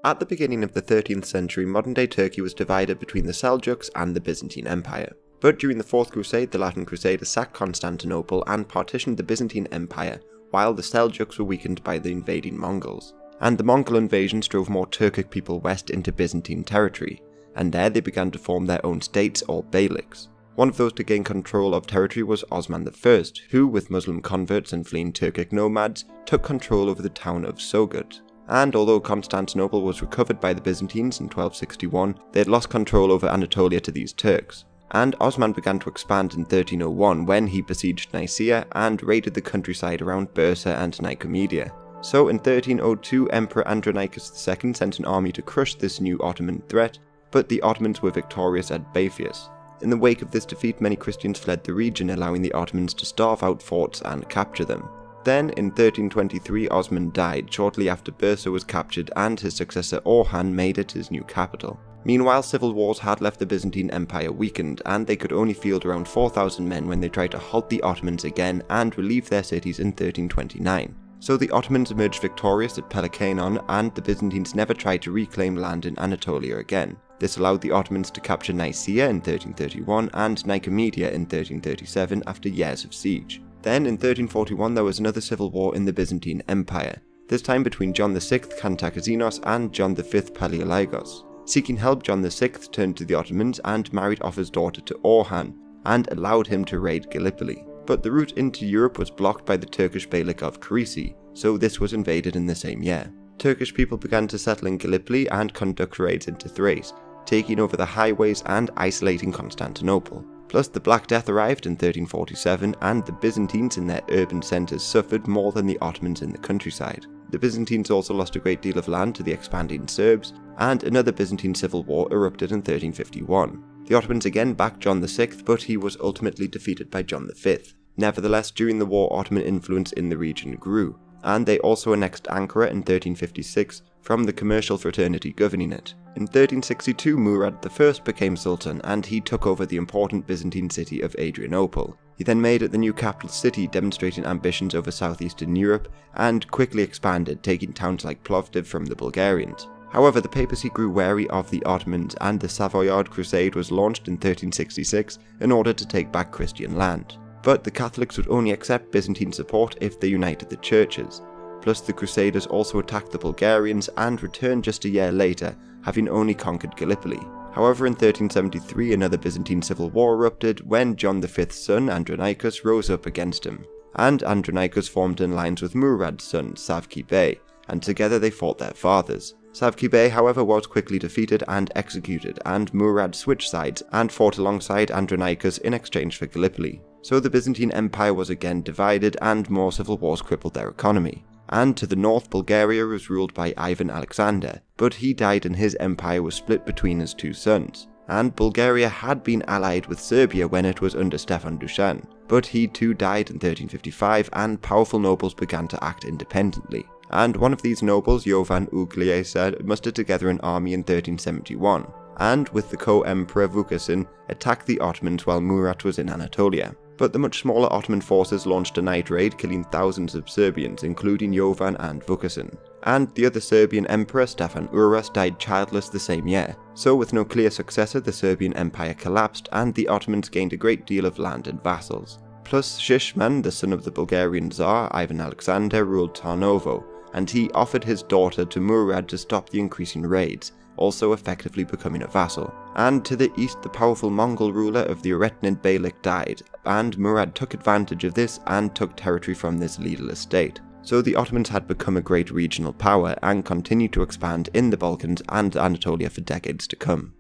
At the beginning of the 13th century, modern-day Turkey was divided between the Seljuks and the Byzantine Empire. But during the Fourth Crusade, the Latin Crusaders sacked Constantinople and partitioned the Byzantine Empire, while the Seljuks were weakened by the invading Mongols. And the Mongol invasions drove more Turkic people west into Byzantine territory, and there they began to form their own states or beyliks. One of those to gain control of territory was Osman I, who, with Muslim converts and fleeing Turkic nomads, took control over the town of Sogod. And although Constantinople was recovered by the Byzantines in 1261, they had lost control over Anatolia to these Turks. And Osman began to expand in 1301 when he besieged Nicaea and raided the countryside around Bursa and Nicomedia. So in 1302, Emperor Andronicus II sent an army to crush this new Ottoman threat, but the Ottomans were victorious at Bapheus. In the wake of this defeat, many Christians fled the region, allowing the Ottomans to starve out forts and capture them. Then, in 1323, Osman died shortly after Bursa was captured, and his successor Orhan made it his new capital. Meanwhile, civil wars had left the Byzantine Empire weakened, and they could only field around 4,000 men when they tried to halt the Ottomans again and relieve their cities in 1329. So the Ottomans emerged victorious at Peloponnesus, and the Byzantines never tried to reclaim land in Anatolia again. This allowed the Ottomans to capture Nicaea in 1331 and Nicomedia in 1337 after years of siege. Then, in 1341, there was another civil war in the Byzantine Empire, this time between John VI Kantakouzenos and John V Palaiologos. Seeking help, John VI turned to the Ottomans and married off his daughter to Orhan, and allowed him to raid Gallipoli. But the route into Europe was blocked by the Turkish Beylik of Kırık, so this was invaded in the same year. Turkish people began to settle in Gallipoli and conduct raids into Thrace, taking over the highways and isolating Constantinople. Plus, the Black Death arrived in 1347, and the Byzantines in their urban centres suffered more than the Ottomans in the countryside. The Byzantines also lost a great deal of land to the expanding Serbs, and another Byzantine civil war erupted in 1351. The Ottomans again backed John VI, but he was ultimately defeated by John V. Nevertheless, during the war, Ottoman influence in the region grew, and they also annexed Ankara in 1356 from the commercial fraternity governing it. In 1362, Murad I became Sultan, and he took over the important Byzantine city of Adrianople. He then made it the new capital city, demonstrating ambitions over southeastern Europe, and quickly expanded, taking towns like Plovdiv from the Bulgarians. However, the papacy grew wary of the Ottomans, and the Savoyard Crusade was launched in 1366 in order to take back Christian land. But the Catholics would only accept Byzantine support if they united the churches. Plus, the Crusaders also attacked the Bulgarians and returned just a year later, having only conquered Gallipoli. However, in 1373, another Byzantine civil war erupted when John V's son, Andronicus, rose up against him. And Andronicus formed an alliance with Murad's son, Savki Bey, and together they fought their fathers. Savki Bey, however, was quickly defeated and executed, and Murad switched sides and fought alongside Andronicus in exchange for Gallipoli. So the Byzantine Empire was again divided, and more civil wars crippled their economy. And to the north, Bulgaria was ruled by Ivan Alexander, but he died and his empire was split between his two sons. And Bulgaria had been allied with Serbia when it was under Stefan Dusan, but he too died in 1355, and powerful nobles began to act independently. And one of these nobles, Jovan Ugljeser, mustered together an army in 1371, and with the co-emperor Vukasin, attacked the Ottomans while Murat was in Anatolia. But the much smaller Ottoman forces launched a night raid, killing thousands of Serbians, including Jovan and Vukasin. And the other Serbian emperor, Stefan Uras, died childless the same year. So with no clear successor, the Serbian Empire collapsed, and the Ottomans gained a great deal of land and vassals. Plus, Shishman, the son of the Bulgarian Tsar, Ivan Alexander, ruled Tarnovo, and he offered his daughter to Murad to stop the increasing raids, also effectively becoming a vassal. And to the east, the powerful Mongol ruler of the Eretnid Beylik died, and Murad took advantage of this and took territory from this leaderless state. So the Ottomans had become a great regional power and continued to expand in the Balkans and Anatolia for decades to come.